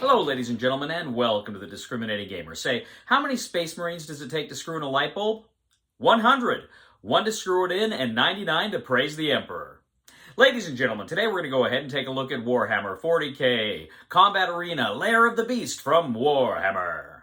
Hello, ladies and gentlemen, and welcome to the Discriminating Gamer. Say, how many Space Marines does it take to screw in a light bulb? 100. 1 to screw it in, and 99 to praise the Emperor. Ladies and gentlemen, today we're going to go ahead and take a look at Warhammer 40k, Combat Arena, Lair of the Beast from Warhammer.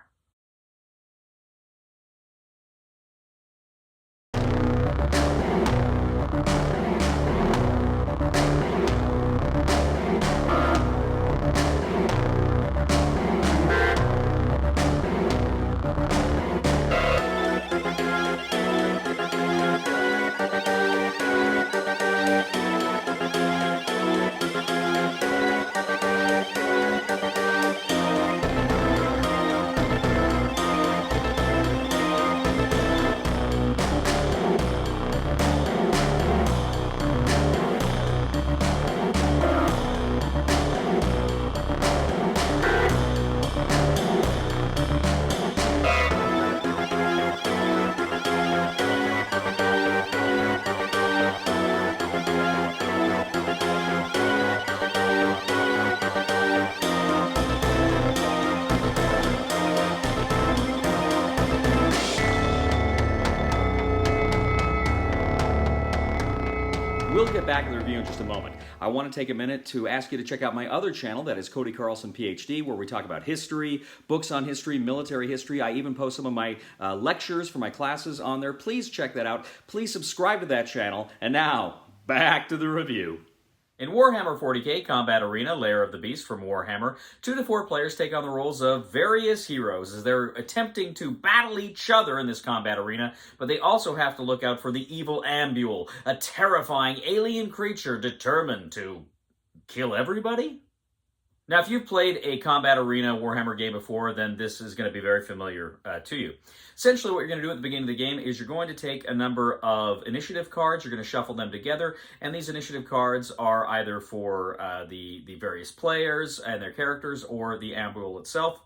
We'll get back to the review in just a moment. I want to take a minute to ask you to check out my other channel, that is Cody Carlson, PhD, where we talk about history, books on history, military history. I even post some of my lectures for my classes on there. Please check that out. Please subscribe to that channel. And now, back to the review. In Warhammer 40k Combat Arena, Lair of the Beast from Warhammer, 2 to 4 players take on the roles of various heroes as they're attempting to battle each other in this combat arena, but they also have to look out for the evil Ambule, a terrifying alien creature determined to kill everybody? Now, if you've played a Combat Arena Warhammer game before, then this is going to be very familiar to you. Essentially, what you're going to do at the beginning of the game is you're going to take a number of initiative cards, you're going to shuffle them together, and these initiative cards are either for the various players and their characters or the Ambule itself.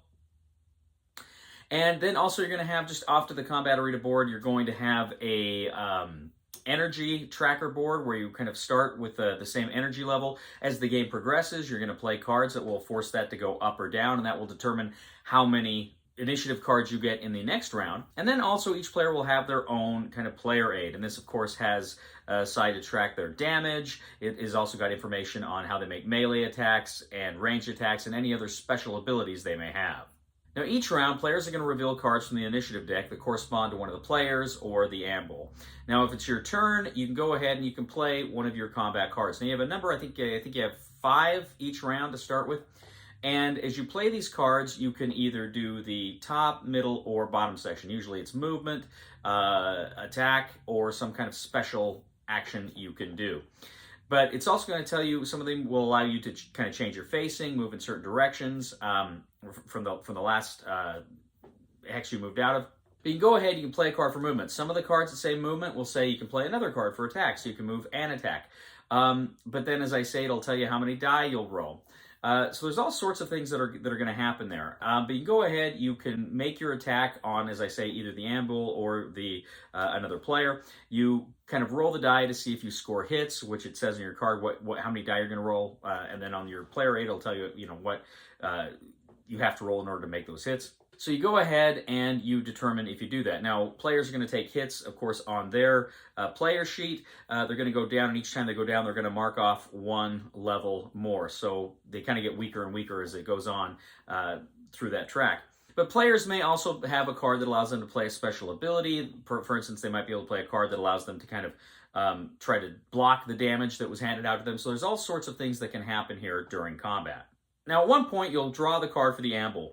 And then also you're going to have, just off to the Combat Arena board, you're going to have a energy tracker board where you kind of start with the same energy level. As the game progresses, you're going to play cards that will force that to go up or down, and that will determine how many initiative cards you get in the next round. And then also each player will have their own kind of player aid, and this of course has a side to track their damage. It has also got information on how they make melee attacks and ranged attacks and any other special abilities they may have. Now, each round, players are going to reveal cards from the initiative deck that correspond to one of the players or the Ambule. Now, if it's your turn, you can go ahead and you can play one of your combat cards. Now, you have a number, I think you have 5 each round to start with. And as you play these cards, you can either do the top, middle, or bottom section. Usually it's movement, attack, or some kind of special action you can do. But it's also going to tell you, some of them will allow you to kind of change your facing, move in certain directions from the last hex you moved out of. But you can go ahead, you can play a card for movement. Some of the cards that say movement will say you can play another card for attack, so you can move and attack. But then, as I say, it'll tell you how many die you'll roll. So there's all sorts of things that are going to happen there. But you can go ahead, you can make your attack on, as I say, either the Ambule or the another player. You kind of roll the die to see if you score hits, which it says in your card how many die you're going to roll, and then on your player aid it'll tell you what you have to roll in order to make those hits. So you go ahead and you determine if you do that. Now, players are going to take hits, of course, on their player sheet. They're going to go down, and each time they go down, they're going to mark off 1 level more. So they kind of get weaker and weaker as it goes on through that track. But players may also have a card that allows them to play a special ability. For instance, they might be able to play a card that allows them to kind of try to block the damage that was handed out to them. So there's all sorts of things that can happen here during combat. Now, at one point, you'll draw the card for the Ambule.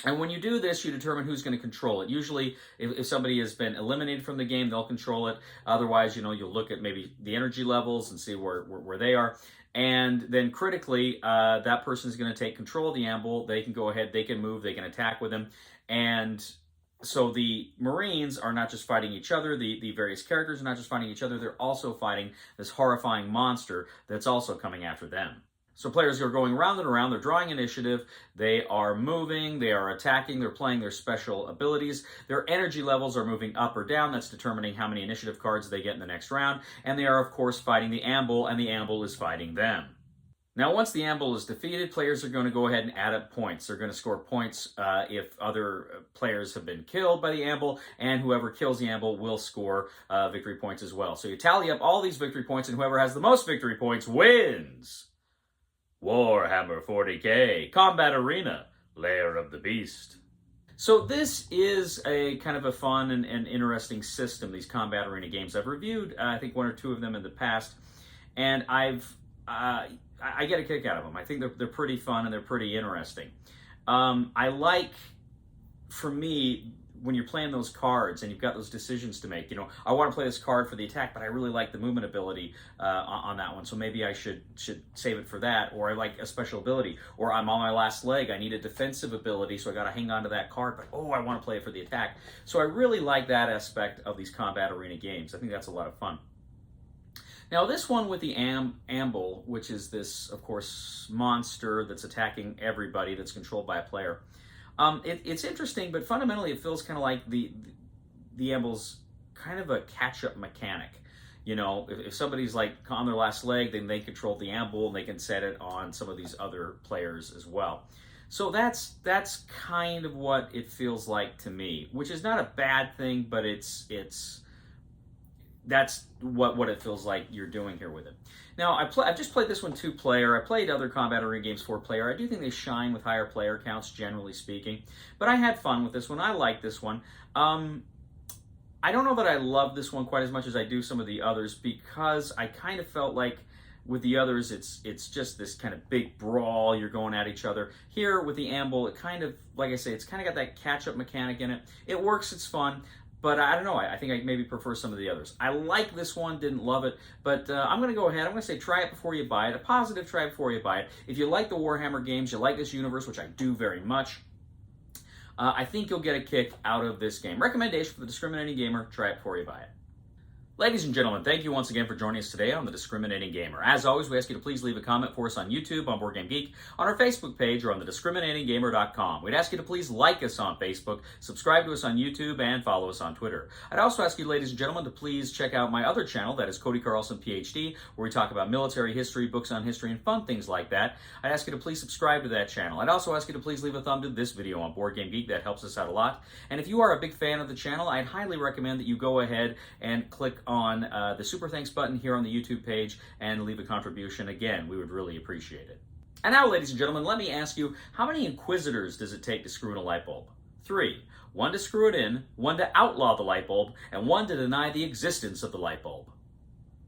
And when you do this, you determine who's going to control it. Usually, if somebody has been eliminated from the game, they'll control it. Otherwise, you'll look at maybe the energy levels and see where they are. And then critically, that person is going to take control of the Ambule. They can go ahead, they can move, they can attack with him. And so the Marines are not just fighting each other, the various characters are not just fighting each other, they're also fighting this horrifying monster that's also coming after them. So players are going round and around, they're drawing initiative, they are moving, they are attacking, they're playing their special abilities. Their energy levels are moving up or down, that's determining how many initiative cards they get in the next round. And they are, of course, fighting the Ambule, and the Ambule is fighting them. Now, once the amble is defeated, players are going to go ahead and add up points. They're going to score points if other players have been killed by the amble, and whoever kills the amble will score victory points as well. So you tally up all these victory points, and whoever has the most victory points wins. Warhammer 40K, Combat Arena, Lair of the Beast. So this is a kind of a fun and interesting system, these Combat Arena games. I've reviewed, I think, 1 or 2 of them in the past, and I get a kick out of them. I think they're pretty fun and they're pretty interesting. I like, for me, when you're playing those cards and you've got those decisions to make, I want to play this card for the attack, but I really like the movement ability on that one, so maybe I should save it for that, or I like a special ability, or I'm on my last leg, I need a defensive ability, so I got to hang on to that card, but I want to play it for the attack. So I really like that aspect of these Combat Arena games. I think that's a lot of fun. Now this one with the amble, which is this, of course, monster that's attacking everybody, that's controlled by a player, it's interesting, but fundamentally it feels kind of like the amble's kind of a catch-up mechanic. If somebody's like on their last leg, then they control the amble and they can set it on some of these other players as well. So that's kind of what it feels like to me, which is not a bad thing, but that's what it feels like you're doing here with it. Now, I've just played this one 2-player. I played other Combat Arena games 4-player. I do think they shine with higher player counts, generally speaking. But I had fun with this one. I like this one. I don't know that I love this one quite as much as I do some of the others, because I kind of felt like with the others, it's just this kind of big brawl. You're going at each other. Here, with the amble, it kind of, like I say, it's kind of got that catch-up mechanic in it. It works. It's fun. But I don't know, I think I maybe prefer some of the others. I like this one, didn't love it, but I'm going to go ahead, I'm going to say try it before you buy it, a positive try before you buy it. If you like the Warhammer games, you like this universe, which I do very much, I think you'll get a kick out of this game. Recommendation for the discriminating gamer, try it before you buy it. Ladies and gentlemen, thank you once again for joining us today on The Discriminating Gamer. As always, we ask you to please leave a comment for us on YouTube, on Board Game Geek, on our Facebook page, or on thediscriminatinggamer.com. We'd ask you to please like us on Facebook, subscribe to us on YouTube, and follow us on Twitter. I'd also ask you, ladies and gentlemen, to please check out my other channel, that is Cody Carlson, PhD, where we talk about military history, books on history, and fun things like that. I'd ask you to please subscribe to that channel. I'd also ask you to please leave a thumb to this video on Board Game Geek. That helps us out a lot. And if you are a big fan of the channel, I'd highly recommend that you go ahead and click on the Super Thanks button here on the YouTube page and leave a contribution. Again, we would really appreciate it. And now, ladies and gentlemen, let me ask you, how many Inquisitors does it take to screw in a light bulb? 3. 1 to screw it in, 1 to outlaw the light bulb, and 1 to deny the existence of the light bulb.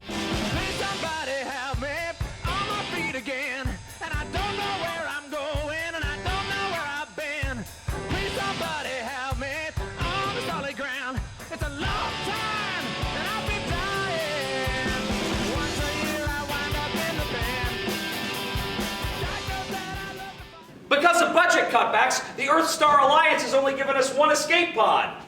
Please somebody help me on my feet again, and I don't know where I'm going, and I don't know where I've been. Please somebody help me on the solid ground. It's a long time, and I'll be dying. Once a year I wind up in the band. God knows that I love the fun. Because of budget cutbacks, the Earth Star Alliance has only given us 1 escape pod.